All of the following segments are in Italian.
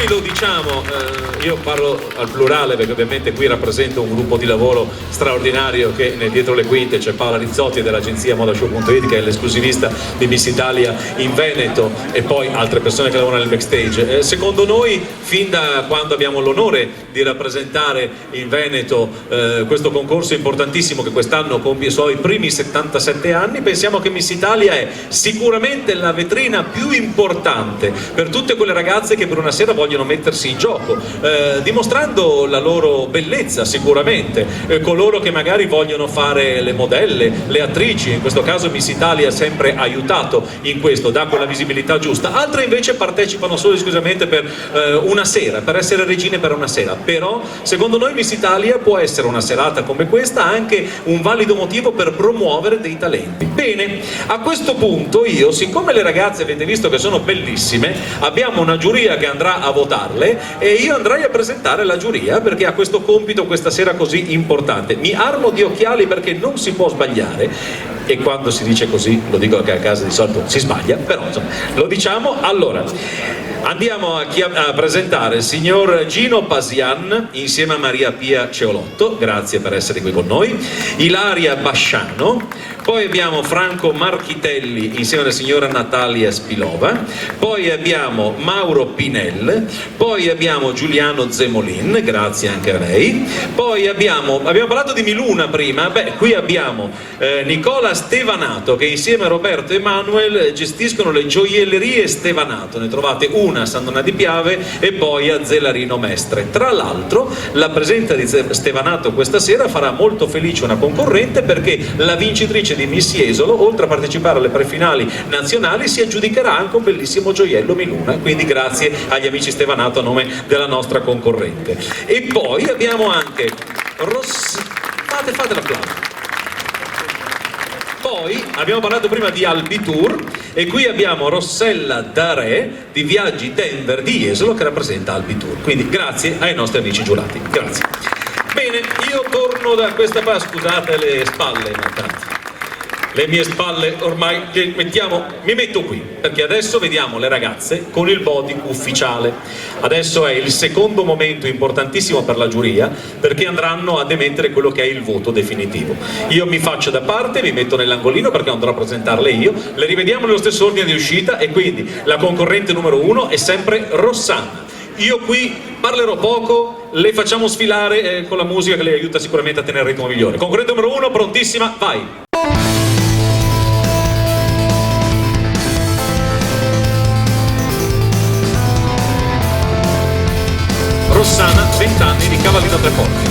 noi lo diciamo, io parlo al plurale perché ovviamente qui rappresento un gruppo di lavoro straordinario che dietro le quinte c'è Paola Rizzotti dell'agenzia Modashow.it, che è l'esclusivista di Miss Italia in Veneto, e poi altre persone che lavorano nel backstage. Secondo noi, fin da quando abbiamo l'onore di rappresentare in Veneto questo concorso importantissimo che quest'anno compie i suoi primi 77 anni, pensiamo che Miss Italia è sicuramente la vetrina più importante per tutte quelle ragazze che per una sera vogliono mettersi in gioco, dimostrando la loro bellezza sicuramente, coloro che magari vogliono fare le modelle, le attrici, in questo caso Miss Italia ha sempre aiutato in questo, dà quella visibilità giusta, altre invece partecipano solo e esclusivamente per una sera, per essere regine per una sera. Però secondo noi Miss Italia può essere una serata come questa anche un valido motivo per promuovere dei talenti. Bene, a questo punto io, siccome le ragazze avete visto che sono bellissime, abbiamo una giuria che andrà a votarle e io andrei a presentare la giuria perché ha questo compito questa sera così importante. Mi armo di occhiali perché non si può sbagliare, e quando si dice così, lo dico che a casa di solito si sbaglia, però insomma, lo diciamo. Allora, andiamo a presentare il signor Gino Pasian insieme a Maria Pia Ceolotto, grazie per essere qui con noi, Ilaria Basciano, poi abbiamo Franco Marchitelli insieme alla signora Natalia Spilova, poi abbiamo Mauro Pinel, poi abbiamo Giuliano Zemolin, grazie anche a lei, poi abbiamo parlato di Miluna prima, qui abbiamo Nicola Stevanato che insieme a Roberto Emanuel gestiscono le gioiellerie Stevanato, ne trovate una a San Donà di Piave e poi a Zelarino Mestre. Tra l'altro la presenza di Stevanato questa sera farà molto felice una concorrente, perché la vincitrice di Miss Jesolo, oltre a partecipare alle prefinali nazionali, si aggiudicherà anche un bellissimo gioiello Miluna, quindi grazie agli amici Stevanato a nome della nostra concorrente. E poi abbiamo anche fate l'applauso. Poi abbiamo parlato prima di Albitour e qui abbiamo Rossella Dare di Viaggi Denver di Jesolo che rappresenta Albitour, quindi grazie ai nostri amici giurati, grazie. Bene, io torno da questa parte, scusate le spalle intanto. Le mie spalle ormai mi metto qui, perché adesso vediamo le ragazze con il body ufficiale. Adesso è il secondo momento importantissimo per la giuria, perché andranno ad emettere quello che è il voto definitivo. Io mi faccio da parte, mi metto nell'angolino perché andrò a presentarle io, le rivediamo nello stesso ordine di uscita e quindi la concorrente numero 1 è sempre Rossana. Io qui parlerò poco, le facciamo sfilare con la musica che le aiuta sicuramente a tenere il ritmo migliore. Concorrente numero 1, prontissima, vai! Rossana, 20 anni, di Cavallino Treporti.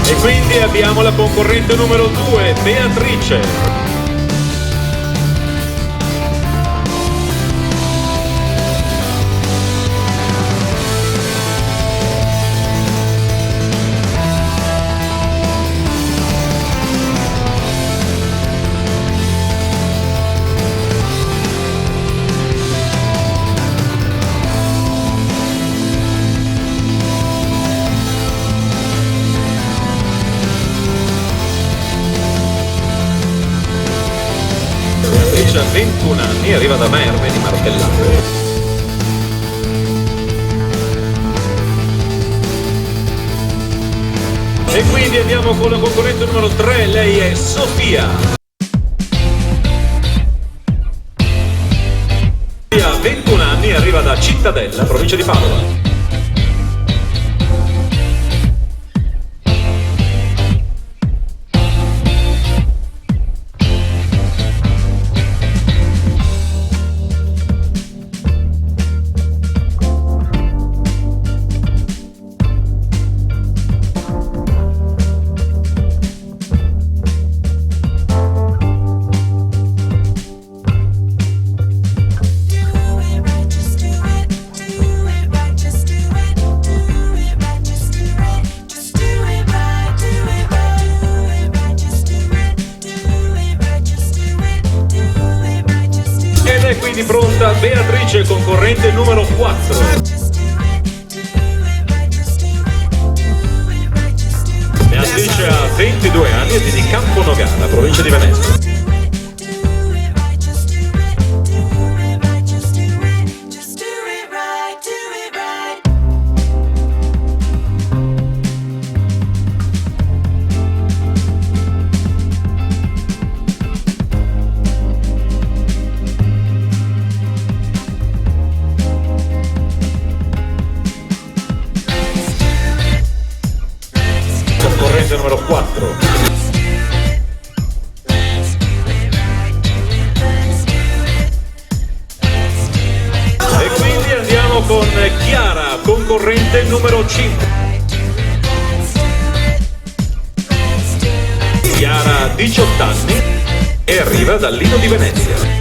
E quindi abbiamo la concorrente numero 2, Beatrice. Ha 21 anni, arriva da Merve di Martellano. E quindi andiamo con la concorrente numero 3, lei è Sofia. Ha 21 anni, arriva da Cittadella, provincia di Padova. Do it right, just quindi pronta Beatrice, concorrente numero 4. Beatrice ha 22 anni e di Camponogara, provincia di Venezia. Concorrente numero 4. E quindi andiamo con Chiara, concorrente numero 5. Chiara ha 18 anni e arriva dal Lido di Venezia.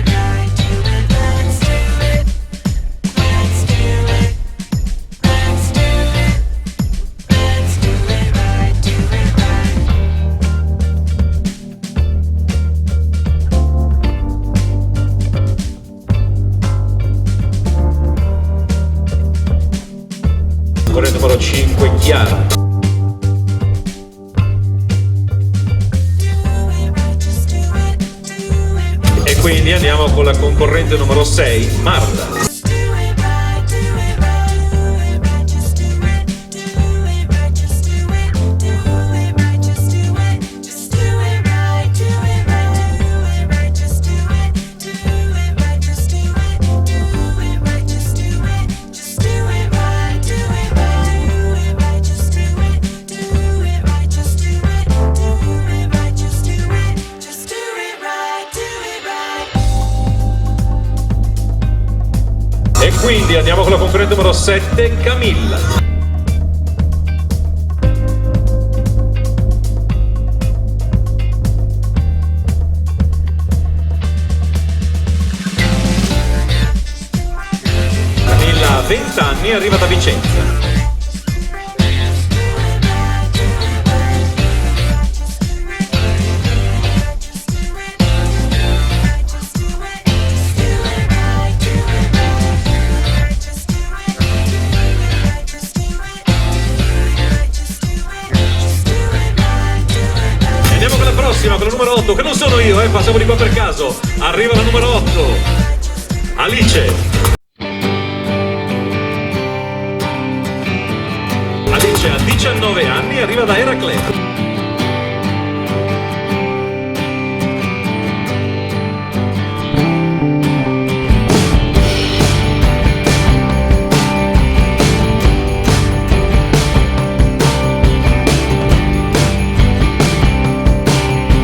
Concorrente numero 5, Chiara. E quindi andiamo con la concorrente numero 6, Marta. E quindi andiamo con la concorrente numero 7, Camilla. Camilla ha 20 anni e arriva da Vicenza. Con la numero 8, che non sono io, passiamo di qua per caso. Arriva la numero 8, Alice. Alice ha 19 anni e arriva da Eraclea.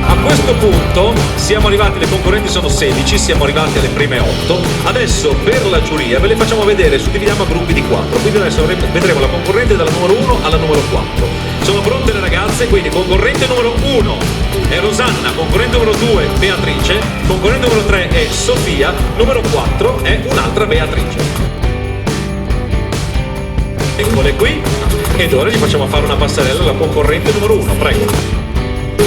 A questo punto siamo arrivati, le concorrenti sono 16, siamo arrivati alle prime 8. Adesso per la giuria ve le facciamo vedere, suddividiamo a gruppi di 4, quindi adesso vedremo la concorrente dalla numero 1 alla numero 4. Sono pronte le ragazze, quindi concorrente numero 1 è Rosanna, concorrente numero 2 Beatrice, concorrente numero 3 è Sofia, numero 4 è un'altra Beatrice. Eccole qui, ed ora gli facciamo fare una passerella alla concorrente numero 1, prego.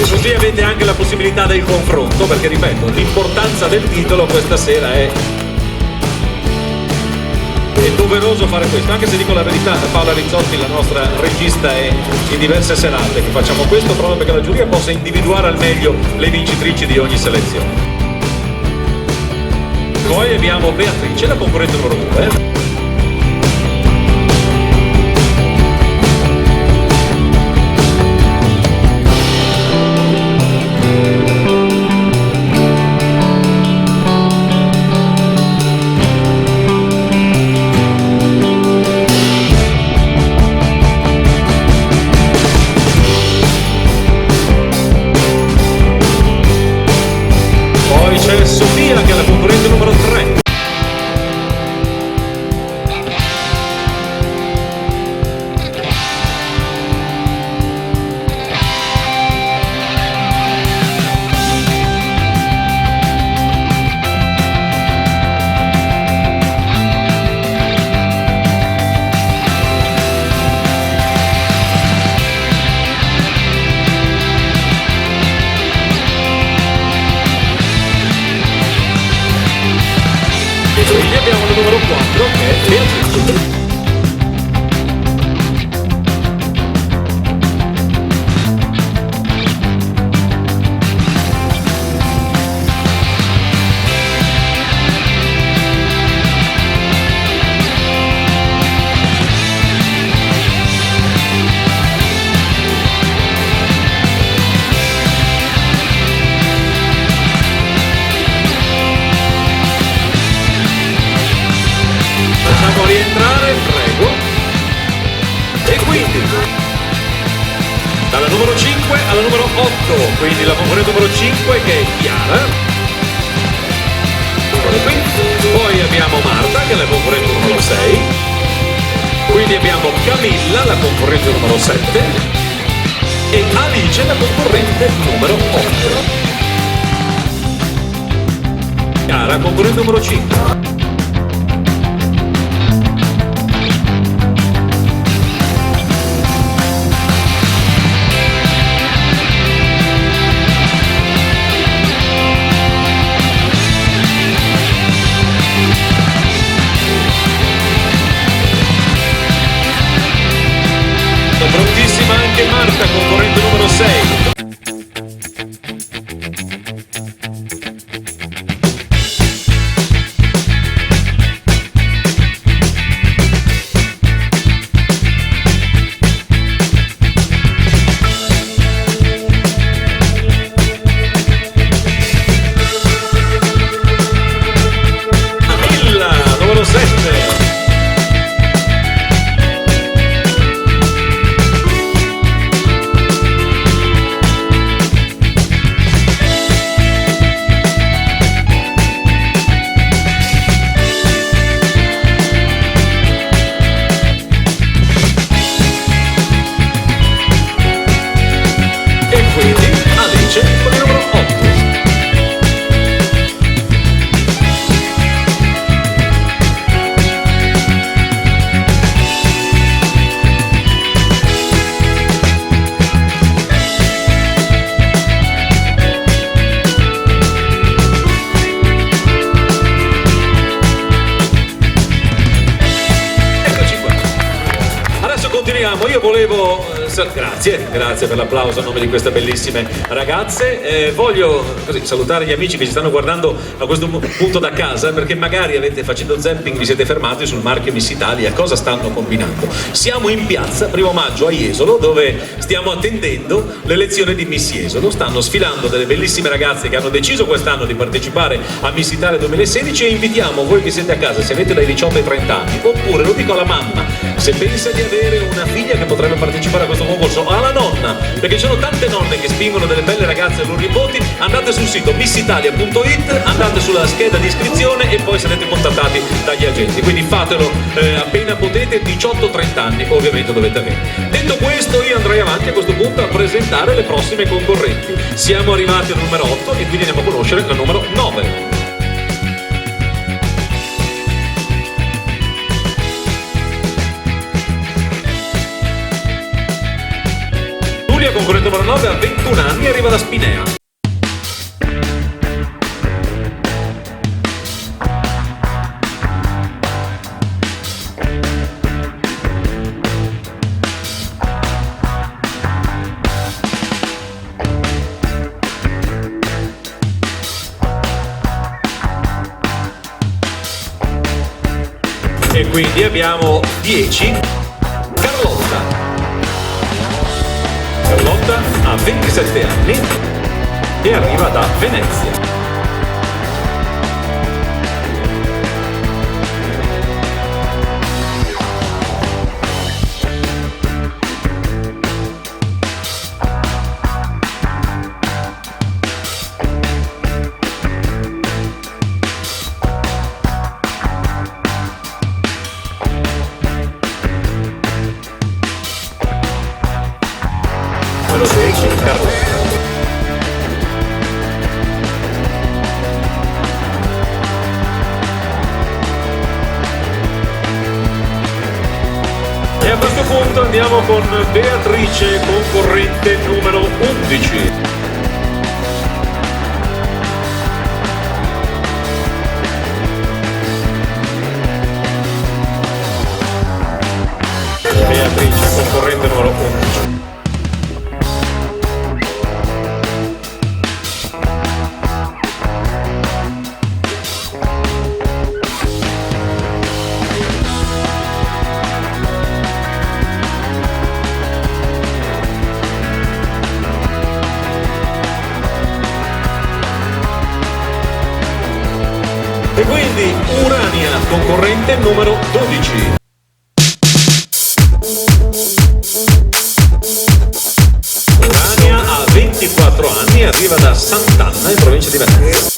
Così avete anche la possibilità del confronto, perché ripeto, l'importanza del titolo questa sera è doveroso fare questo, anche se dico la verità, Paola Rizzotti, la nostra regista, è in diverse serate che facciamo questo proprio perché la giuria possa individuare al meglio le vincitrici di ogni selezione. Poi abbiamo Beatrice, la concorrente numero 2. Poi c'è Sofia che è la concorrente numero 3. quindi abbiamo il numero 4 che è Beatrice. Facciamo rientrare, prego. E quindi dalla numero 5 alla numero 8, quindi la concorrente numero 5 che è Chiara. Eccola qui. Poi abbiamo Marta che è la concorrente numero 6. Quindi abbiamo Camilla, la concorrente numero 7. E Alice, la concorrente numero 8. Chiara, concorrente numero 5. Prontissima anche Marta, concorrente numero 6. Camilla, numero 7. Con il numero 8. Eccoci qua. Adesso continuiamo. Io volevo grazie per l'applauso a nome di queste bellissime ragazze. Voglio così salutare gli amici che ci stanno guardando a questo punto da casa, perché magari facendo zapping vi siete fermati sul marchio Miss Italia. Cosa stanno combinando? Siamo in piazza 1° maggio a Jesolo, dove stiamo attendendo l'elezione di Miss Jesolo. Stanno sfilando delle bellissime ragazze che hanno deciso quest'anno di partecipare a Miss Italia 2016 e invitiamo voi che siete a casa, se avete dai 18 ai 30 anni, oppure lo dico alla mamma, se pensa di avere una figlia che potrebbe partecipare a questo concorso, alla nonna, perché ci sono tante nonne che spingono delle belle ragazze ai loro nipoti. Andate sul sito missitalia.it, andate sulla scheda di iscrizione e poi sarete contattati dagli agenti, quindi fatelo appena potete. 18-30 anni ovviamente dovete avere. Detto questo, io andrei avanti a questo punto a presentare le prossime concorrenti. Siamo arrivati al numero 8 e quindi andiamo a conoscere la numero 9. Giulia, concorrente numero 9, ha 21 anni, arriva da Spinea. E quindi abbiamo 10. Carlotta ha 27 anni e arriva da Venezia. Numero 16, Carlotta. E a questo punto andiamo con Beatrice, concorrente numero 11. E quindi Urania, concorrente numero 12. Urania ha 24 anni, arriva da Sant'Anna in provincia di Venezia.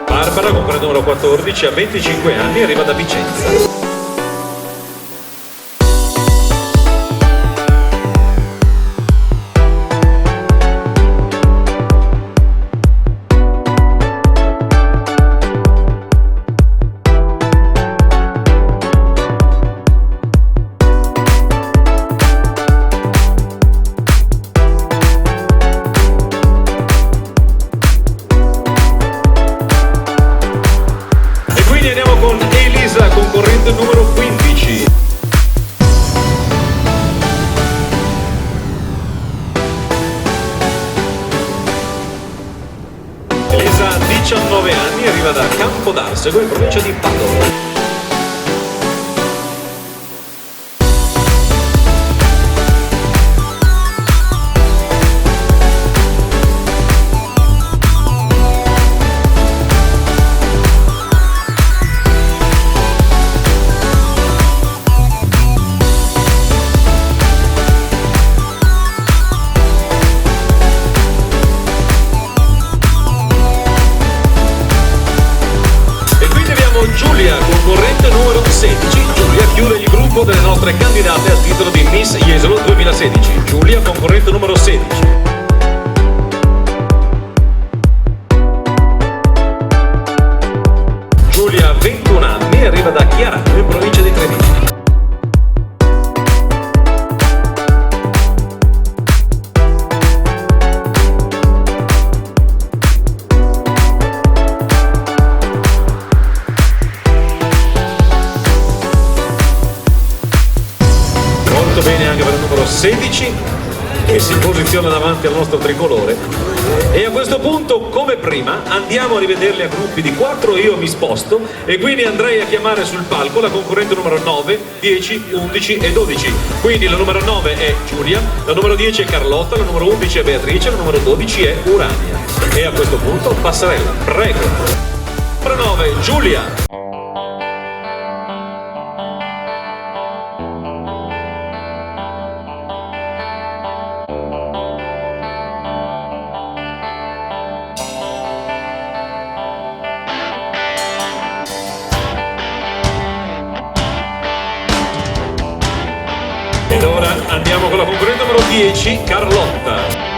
Barbara, concorrente numero 14, ha 25 anni, arriva da Vicenza. Concorrente numero 15. Elisa ha 19 anni, arriva da Campodarsego in provincia di Padova. Giulia, concorrente numero 16. Giulia chiude il gruppo delle nostre candidate al titolo di Miss Jesolo 2016. Giulia, concorrente numero 16. Giulia ha 21 anni e arriva da Chiarano in provincia di Treviso. Bene anche per il numero 16 che si posiziona davanti al nostro tricolore, e a questo punto, come prima, andiamo a rivederli a gruppi di 4, io mi sposto e quindi andrei a chiamare sul palco la concorrente numero 9, 10, 11 e 12. Quindi la numero 9 è Giulia, la numero 10 è Carlotta, la numero 11 è Beatrice, la numero 12 è Urania. E a questo punto passerella, prego. Numero 9, Giulia. Ed ora andiamo con la concorrente numero 10, Carlotta.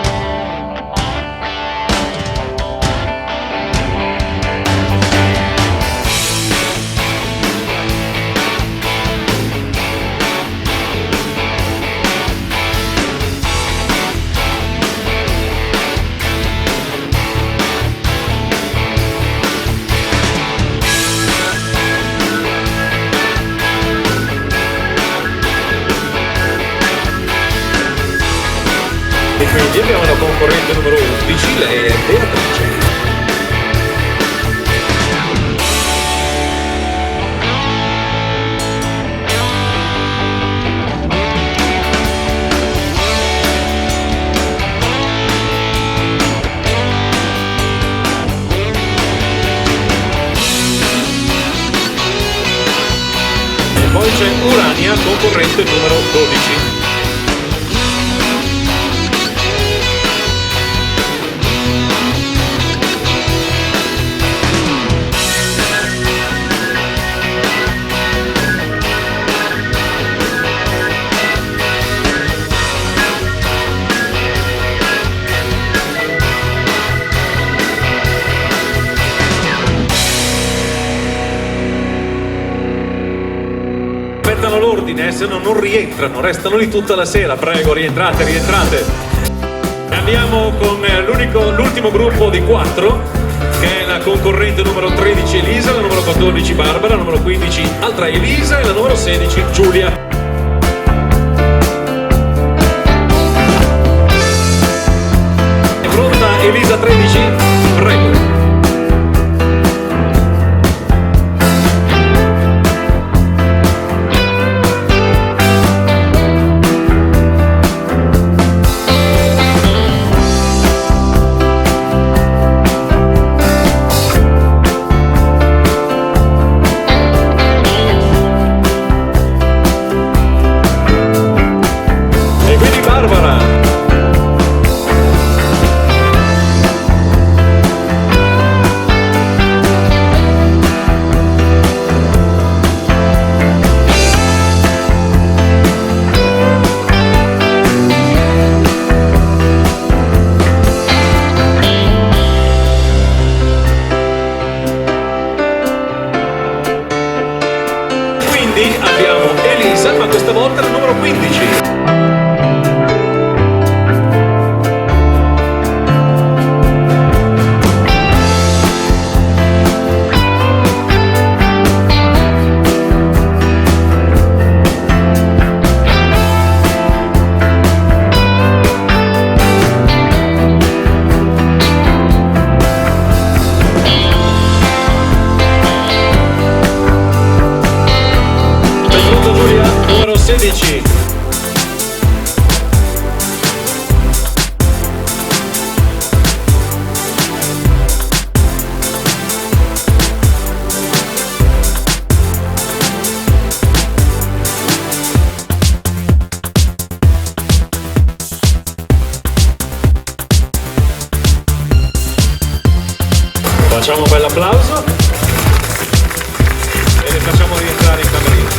E quindi abbiamo la concorrente numero 11, lei è Beatrice. c'è Urania, concorrente numero 12. L'ordine, se no non rientrano, restano lì tutta la sera. Prego, rientrate. Andiamo con l'ultimo gruppo di 4, che è la concorrente numero 13 Elisa, la numero 14 Barbara, la numero 15 altra Elisa e la numero 16 Giulia. È pronta Elisa 13? Prego. Abbiamo Elisa, ma questa volta è la numero 15. Numero 16. Facciamo un bel applauso e le facciamo rientrare in camerino.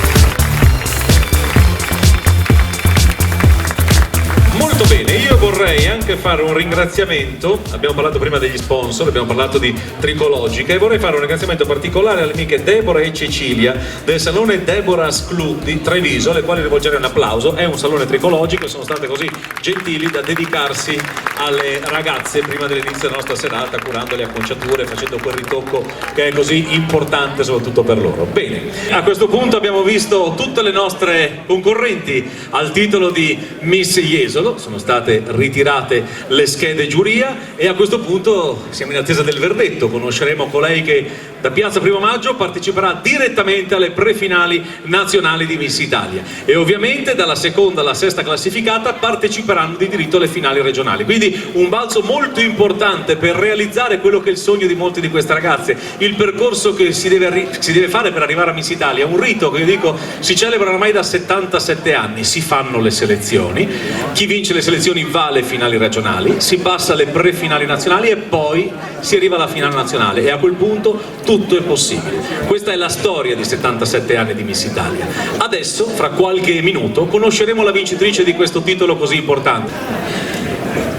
Molto bene, io vorrei anche fare un ringraziamento, abbiamo parlato prima degli sponsor, abbiamo parlato di Tricologica e vorrei fare un ringraziamento particolare alle amiche Deborah e Cecilia del salone Deborah's Club di Treviso, alle quali rivolgere un applauso. È un salone tricologico e sono state così gentili da dedicarsi alle ragazze prima dell'inizio della nostra serata, curando le acconciature, facendo quel ritocco che è così importante soprattutto per loro. Bene, a questo punto abbiamo visto tutte le nostre concorrenti al titolo di Miss Jesolo, sono state ritirate le schede giuria e a questo punto siamo in attesa del verdetto. Conosceremo colei che da Piazza Primo Maggio parteciperà direttamente alle prefinali nazionali di Miss Italia e ovviamente dalla seconda alla sesta classificata parteciperanno di diritto alle finali regionali, quindi un balzo molto importante per realizzare quello che è il sogno di molte di queste ragazze, il percorso che si deve fare per arrivare a Miss Italia, un rito che io dico si celebra ormai da 77 anni, si fanno le selezioni, chi vince le selezioni va alle finali regionali, si passa alle prefinali nazionali e poi si arriva alla finale nazionale e a quel punto tutto è possibile. Questa è la storia di 77 anni di Miss Italia. Adesso, fra qualche minuto, conosceremo la vincitrice di questo titolo così importante.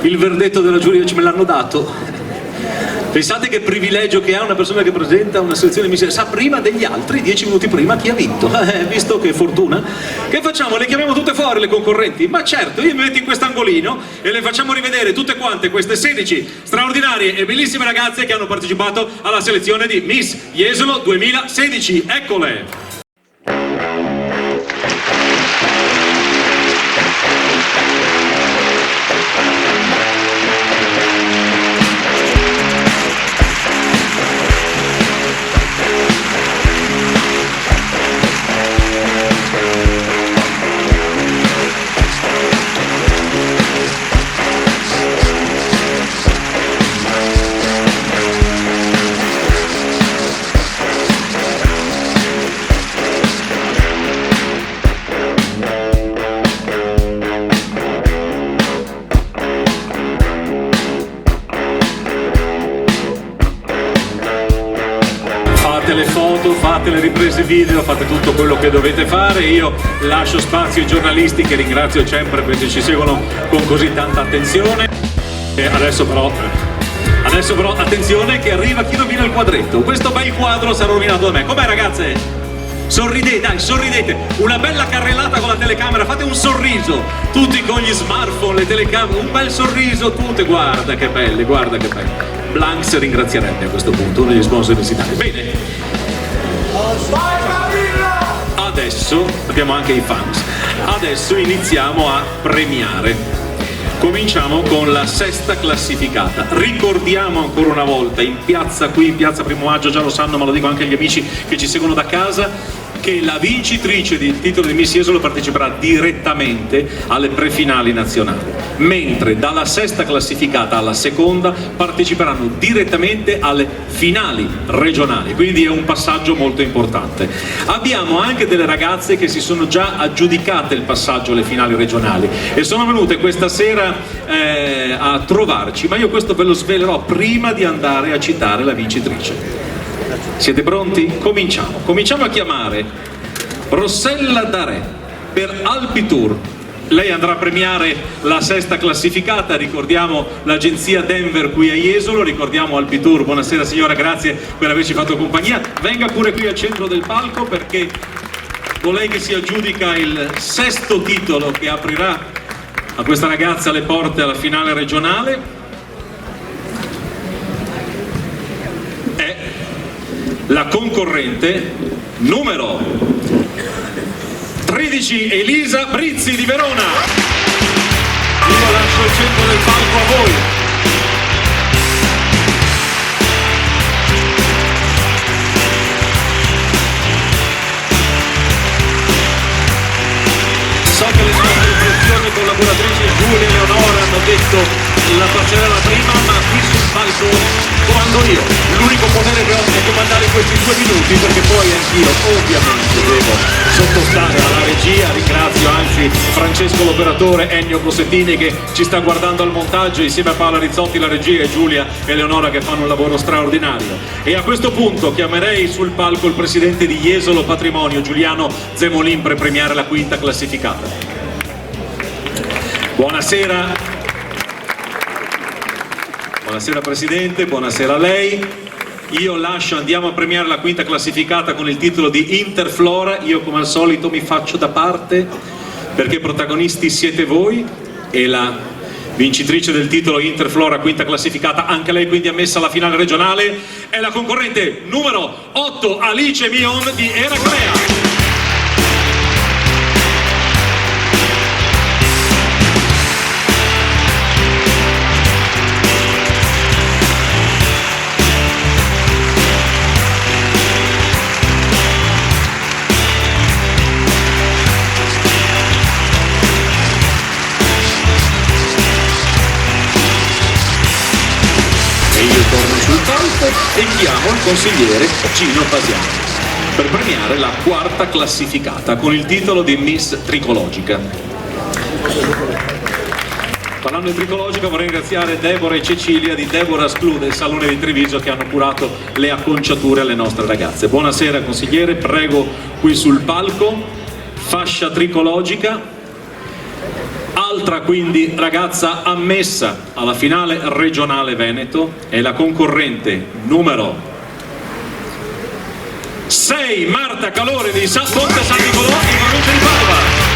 Il verdetto della giuria ce me l'hanno dato. Pensate che privilegio che ha una persona che presenta una selezione Miss Italia, sa prima degli altri, 10 minuti prima, chi ha vinto. Visto che fortuna. Che facciamo? Le chiamiamo tutte fuori le concorrenti? Ma certo, io mi metto in quest'angolino e le facciamo rivedere tutte quante queste 16 straordinarie e bellissime ragazze che hanno partecipato alla selezione di Miss Jesolo 2016. Eccole! le foto, fate le riprese video, fate tutto quello che dovete fare. Io lascio spazio ai giornalisti, che ringrazio sempre perché ci seguono con così tanta attenzione. Adesso però attenzione che arriva chi rovina il quadretto. Questo bel quadro sarà rovinato da me. Com'è, ragazze? Sorridete, dai, sorridete, una bella carrellata con la telecamera, fate un sorriso, tutti con gli smartphone, le telecamere, un bel sorriso, tutte, guarda che belli, guarda che belli. Blanks ringrazierebbe a questo punto, uno degli sponsor pubblicitari. Bene, adesso abbiamo anche i fans, adesso iniziamo a premiare. Cominciamo con la sesta classificata. Ricordiamo ancora una volta, qui in piazza Primo Maggio, già lo sanno ma lo dico anche agli amici che ci seguono da casa, che la vincitrice del titolo di Miss Jesolo parteciperà direttamente alle prefinali nazionali, mentre dalla sesta classificata alla seconda parteciperanno direttamente alle finali regionali, quindi è un passaggio molto importante. Abbiamo anche delle ragazze che si sono già aggiudicate il passaggio alle finali regionali e sono venute questa sera a trovarci, ma io questo ve lo svelerò prima di andare a citare la vincitrice. Siete pronti? Cominciamo a chiamare Rossella Dare per Alpitour. Lei andrà a premiare la sesta classificata, ricordiamo l'agenzia Denver qui a Jesolo, ricordiamo Alpitour. Buonasera signora, grazie per averci fatto compagnia. Venga pure qui al centro del palco perché colei che si aggiudica il sesto titolo che aprirà a questa ragazza le porte alla finale regionale è la concorrente numero 13, Elisa Brizzi di Verona. Io lascio il centro del palco a voi. So che le nostre impressioni collaboratrici Giulia e Leonora hanno detto la passerella prima, ma qui sul palco comando io. L'unico potere che ho è comandare questi 2 minuti, perché poi anch'io ovviamente devo sottostare alla regia. Ringrazio anzi Francesco l'operatore, Ennio Cossettini che ci sta guardando al montaggio, insieme a Paola Rizzotti la regia e Giulia e Leonora che fanno un lavoro straordinario. E a questo punto chiamerei sul palco il presidente di Jesolo Patrimonio, Giuliano Zemolin, per premiare la quinta classificata. Buonasera. Buonasera Presidente, buonasera a lei. Io andiamo a premiare la quinta classificata con il titolo di Interflora. Io come al solito mi faccio da parte perché protagonisti siete voi e la vincitrice del titolo Interflora quinta classificata, anche lei quindi ammessa alla finale regionale, è la concorrente numero 8 Alice Mion di Eraclea. E chiamo il consigliere Gino Pasiano per premiare la quarta classificata con il titolo di Miss Tricologica. Parlando di Tricologica vorrei ringraziare Deborah e Cecilia di Deborah Sclu del Salone di Treviso che hanno curato le acconciature alle nostre ragazze. Buonasera consigliere, prego qui sul palco. Fascia tricologica. Altra quindi ragazza ammessa alla finale regionale Veneto è la concorrente numero 6 Marta Calore di Ponte San Nicolò in provincia di Padova.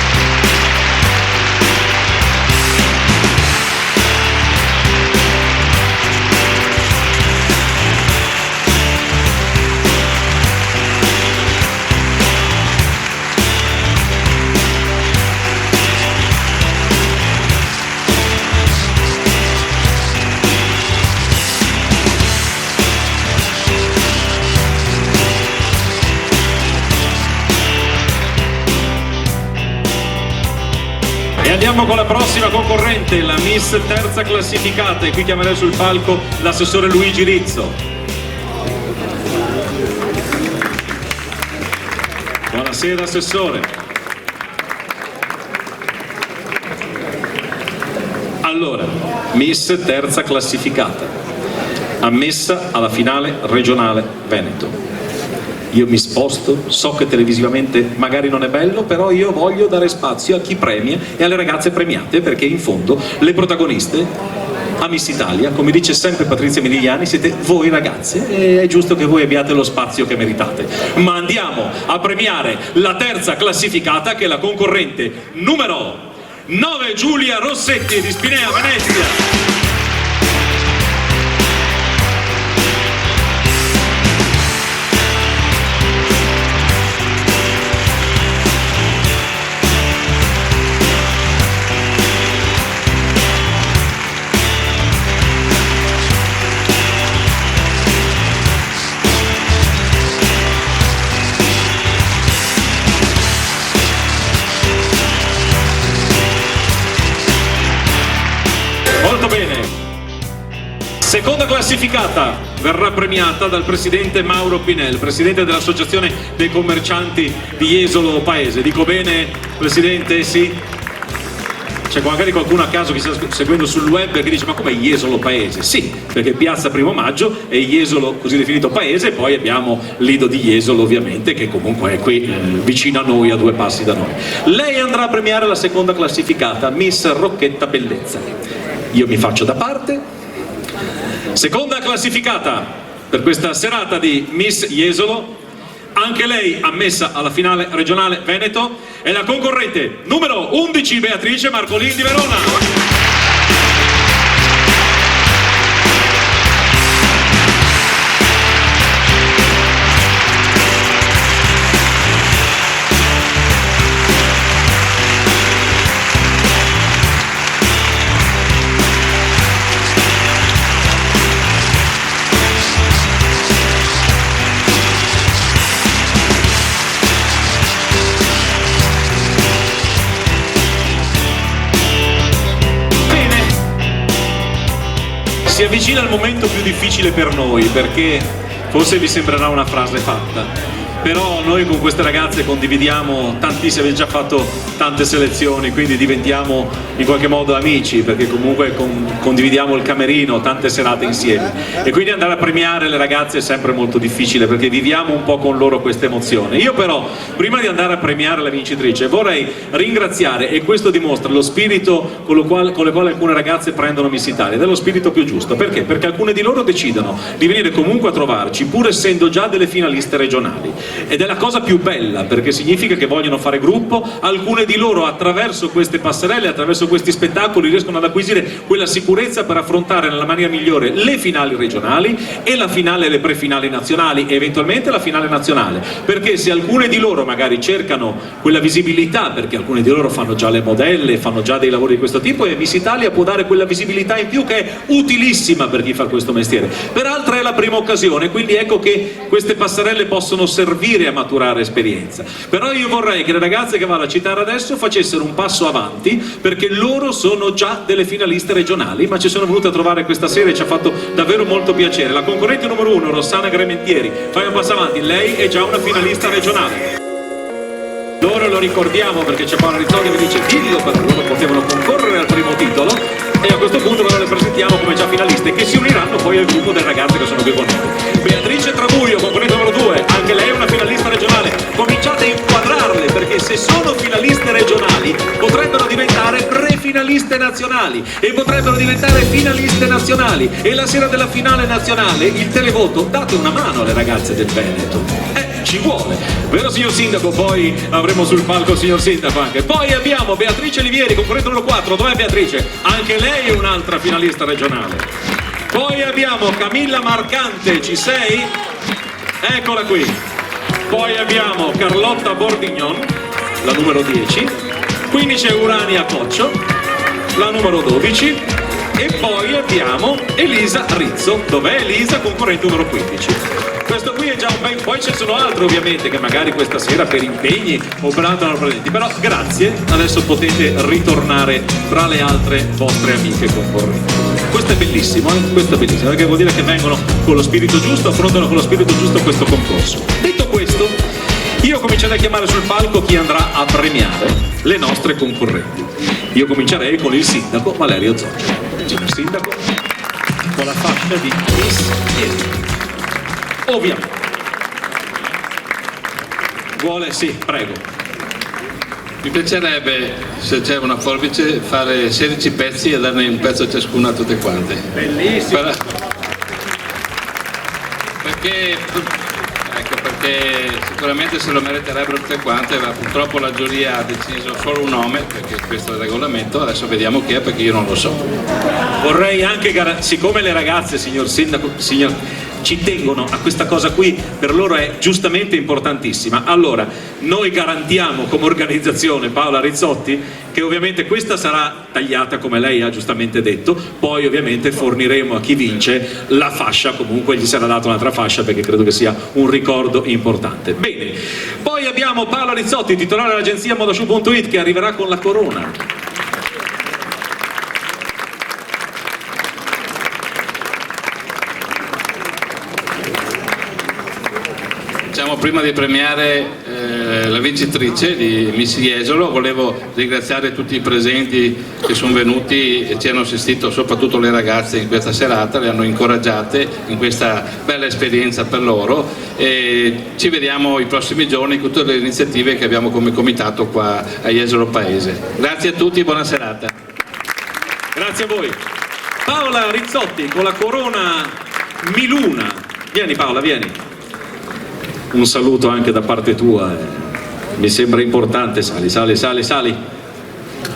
E andiamo con la prossima concorrente, la Miss terza classificata, e qui chiamerei sul palco l'assessore Luigi Rizzo. Buonasera assessore. Allora, Miss terza classificata, ammessa alla finale regionale Veneto. io mi sposto, so che televisivamente magari non è bello, però io voglio dare spazio a chi premia e alle ragazze premiate, perché in fondo le protagoniste a Miss Italia, come dice sempre Patrizia Modigliani, siete voi ragazze e è giusto che voi abbiate lo spazio che meritate. Ma andiamo a premiare la terza classificata, che è la concorrente numero 9, Giulia Rossetti di Spinea, Venezia. Molto bene. Seconda classificata verrà premiata dal presidente Mauro Pinel, presidente dell'Associazione dei Commercianti di Jesolo Paese. Dico bene, presidente? Sì? C'è magari qualcuno a caso che sta seguendo sul web che dice: ma come Jesolo Paese? Sì, perché Piazza Primo Maggio è Jesolo così definito paese, e poi abbiamo Lido di Jesolo ovviamente, che comunque è qui vicino a noi, a 2 passi da noi. Lei andrà a premiare la seconda classificata, Miss Rocchetta Bellezza. Io mi faccio da parte. Seconda classificata per questa serata di Miss Jesolo, anche lei ammessa alla finale regionale Veneto, è la concorrente numero 11, Beatrice Marcolin di Verona. Si avvicina il momento più difficile per noi, perché forse vi sembrerà una frase fatta, però noi con queste ragazze condividiamo tantissime, abbiamo già fatto tante selezioni, quindi diventiamo in qualche modo amici, perché comunque condividiamo il camerino, tante serate insieme, e quindi andare a premiare le ragazze è sempre molto difficile, perché viviamo un po' con loro questa emozione. Io però, prima di andare a premiare la vincitrice, vorrei ringraziare, e questo dimostra lo spirito con le quali alcune ragazze prendono Miss Italia, ed è lo spirito più giusto. Perché? Perché alcune di loro decidono di venire comunque a trovarci, pur essendo già delle finaliste regionali. Ed è la cosa più bella, perché significa che vogliono fare gruppo. Alcune di loro attraverso queste passerelle, attraverso questi spettacoli, riescono ad acquisire quella sicurezza per affrontare nella maniera migliore le finali regionali e la finale e le prefinali nazionali, e eventualmente la finale nazionale. Perché se alcune di loro magari cercano quella visibilità, perché alcune di loro fanno già le modelle, fanno già dei lavori di questo tipo, e Miss Italia può dare quella visibilità in più che è utilissima per chi fa questo mestiere. Per altre è la prima occasione, quindi ecco che queste passerelle possono servire a maturare esperienza. Però io vorrei che le ragazze che vado a citare adesso facessero un passo avanti, perché loro sono già delle finaliste regionali, ma ci sono venute a trovare questa sera e ci ha fatto davvero molto piacere. La concorrente numero 1, Rossana Grementieri, fai un passo avanti, lei è già una finalista regionale. Loro lo ricordiamo perché c'è Paola Rizzotti che dice dillo, perché loro potevano concorrere al primo titolo, e a questo punto loro le presentiamo come già finaliste, che si uniranno poi al gruppo delle ragazze che sono qui con noi. Beatrice Trabuio, concorrente numero 2, anche lei è una finalista regionale. Cominciate a inquadrarle, perché se sono finaliste regionali potrebbero diventare prefinaliste nazionali, e potrebbero diventare finaliste nazionali, e la sera della finale nazionale il televoto, date una mano alle ragazze del Veneto. Ci vuole, vero signor Sindaco? Poi avremo sul palco il signor Sindaco anche. Poi abbiamo Beatrice Livieri, concorrente numero 4, dov'è Beatrice? Anche lei è un'altra finalista regionale. Poi abbiamo Camilla Marcante, ci sei? Eccola qui. Poi abbiamo Carlotta Bordignon, la numero 10. Quindi c'è Urania Coccio, la numero 12. E poi abbiamo Elisa Rizzo, dov'è Elisa? Concorrente numero 15. Questo qui è già un bel... Poi ci sono altri ovviamente che magari questa sera per impegni o per altro non presenti, però grazie, adesso potete ritornare tra le altre vostre amiche concorrenti. Questo è bellissimo, perché vuol dire che vengono con lo spirito giusto, affrontano con lo spirito giusto questo concorso. Detto questo, io comincerei a chiamare sul palco chi andrà a premiare le nostre concorrenti. Io comincerei con il sindaco Valerio Zoggia. Signor Sindaco, con la fascia di Miss Jesolo. Ovviamente. vuole, sì, prego. Mi piacerebbe, se c'è una forbice, fare 16 pezzi e darne un pezzo a ciascuno a tutte quante. Bellissimo. Perché sicuramente se lo meriterebbero tutte quante, ma purtroppo la giuria ha deciso solo un nome, perché questo è il regolamento, adesso vediamo chi è, perché io non lo so. Vorrei anche, siccome le ragazze, signor Sindaco, ci tengono a questa cosa qui, per loro è giustamente importantissima. Allora, noi garantiamo come organizzazione, Paola Rizzotti, che ovviamente questa sarà tagliata come lei ha giustamente detto, poi ovviamente forniremo a chi vince la fascia, comunque gli sarà data un'altra fascia perché credo che sia un ricordo importante. Bene, poi abbiamo Paola Rizzotti, titolare dell'agenzia Modashow.it, che arriverà con la corona. Prima di premiare la vincitrice di Miss Jesolo, volevo ringraziare tutti i presenti che sono venuti e ci hanno assistito, soprattutto le ragazze in questa serata, le hanno incoraggiate in questa bella esperienza per loro, e ci vediamo i prossimi giorni con tutte le iniziative che abbiamo come comitato qua a Jesolo Paese. Grazie a tutti e buona serata. Grazie a voi. Paola Rizzotti con la corona Miluna. Vieni Paola, vieni. Un saluto anche da parte tua, mi sembra importante. Sali.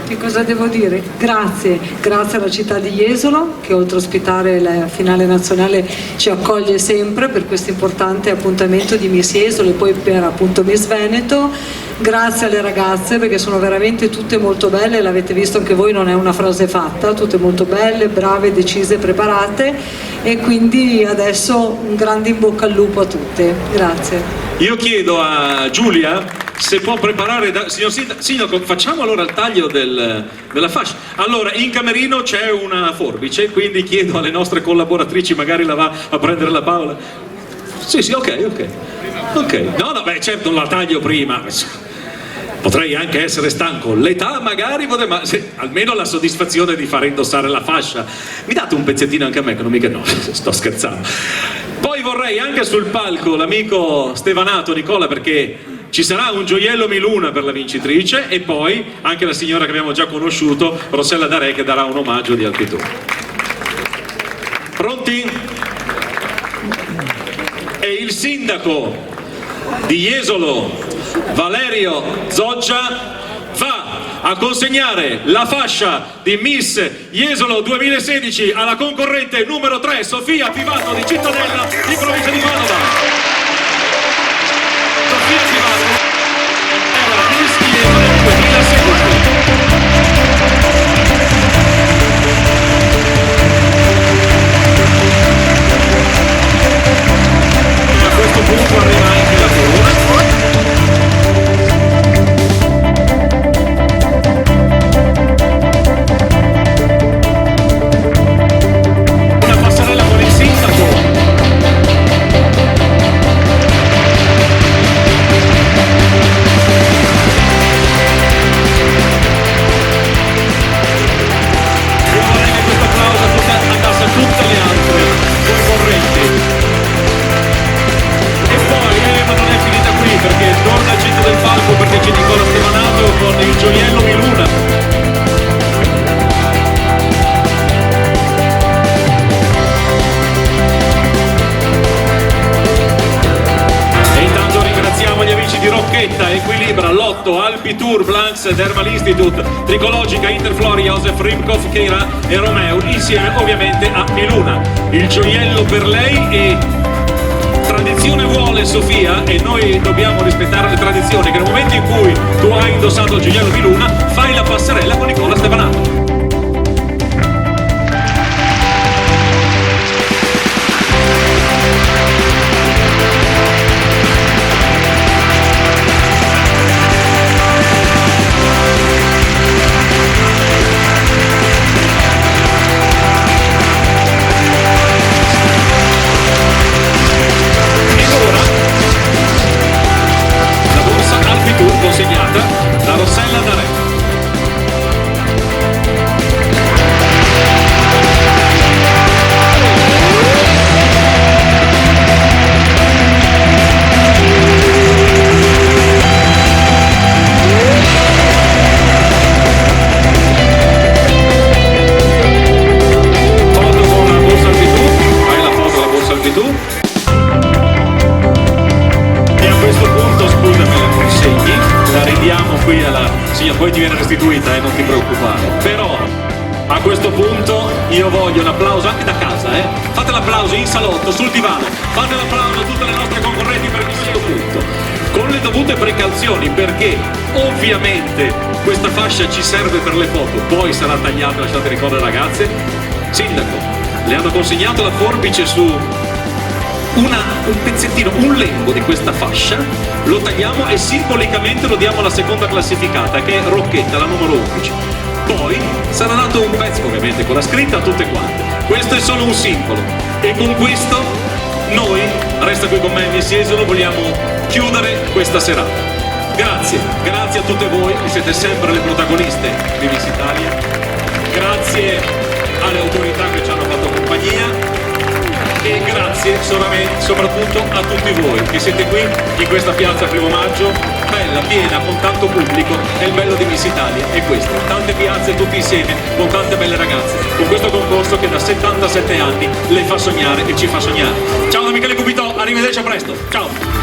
Che cosa devo dire? Grazie alla città di Jesolo, che oltre a ospitare la finale nazionale ci accoglie sempre per questo importante appuntamento di Miss Jesolo e poi per appunto Miss Veneto. Grazie alle ragazze, perché sono veramente tutte molto belle, l'avete visto anche voi, non è una frase fatta, tutte molto belle, brave, decise, preparate, e quindi adesso un grande in bocca al lupo a tutte. Grazie. Io chiedo a Giulia se può preparare, signor Sindaco, facciamo allora il taglio della fascia. Allora, in camerino c'è una forbice, quindi chiedo alle nostre collaboratrici, magari la va a prendere la Paola. Sì, ok. No, beh, certo non la taglio prima. Potrei anche essere stanco, l'età magari, ma almeno la soddisfazione di fare indossare la fascia. Mi date un pezzettino anche a me, che non mica no, sto scherzando. Poi vorrei anche sul palco l'amico Stevanato, Nicola, perché ci sarà un gioiello Miluna per la vincitrice, e poi anche la signora che abbiamo già conosciuto, Rossella D'Are, che darà un omaggio di altitudine. Pronti? E il sindaco di Jesolo, Valerio Zoggia, va a consegnare la fascia di Miss Jesolo 2016 alla concorrente numero 3, Sofia Pivato di Cittadella, in provincia di Padova. Sofia Pivato era Miss Jesolo 2016. A questo punto arriva anche la corona. Perché c'è Nicola Stevanato con il gioiello Miluna. E intanto ringraziamo gli amici di Rocchetta, Equilibra, Lotto, Alpi Tour, Blanks, Dermal Institute, Tricologica, Interflori, Josef Rimkov, Keira e Romeo, insieme ovviamente a Miluna. Il gioiello per lei, e tradizione vuole, Sofia, e noi dobbiamo rispettare le tradizioni, che nel momento in cui tu hai indossato il gioiello di Luna fai la passerella con Nicola Stevanato. consegnata da Rossella D'Are. torni tu. E a questo punto, scusami, la consegni, la ridiamo qui alla signora, poi ti viene restituita, non ti preoccupare. Però a questo punto io voglio un applauso anche da casa, fate l'applauso in salotto, sul divano, fate l'applauso a tutte le nostre concorrenti per questo punto, con le dovute precauzioni, perché ovviamente questa fascia ci serve per le foto, poi sarà tagliata, lasciate ricorrere ragazze. Sindaco, le hanno consegnato la forbice su un pezzettino, un lembo di questa fascia, lo tagliamo e simbolicamente lo diamo alla seconda classificata, che è Rocchetta, la numero 11. Poi sarà dato un pezzo, ovviamente con la scritta a tutte quante. Questo è solo un simbolo e con questo noi, resta qui con me Miss Jesolo, vogliamo chiudere questa serata. Grazie a tutte voi che siete sempre le protagoniste di Miss Italia, grazie alle autorità che ci hanno fatto compagnia e grazie soprattutto a tutti voi che siete qui in questa piazza Primo Maggio, bella, piena, con tanto pubblico. E il bello di Miss Italia è questo, tante piazze tutti insieme con tante belle ragazze, con questo concorso che da 77 anni le fa sognare e ci fa sognare. Ciao da Michele Cupitò, arrivederci, a presto, ciao!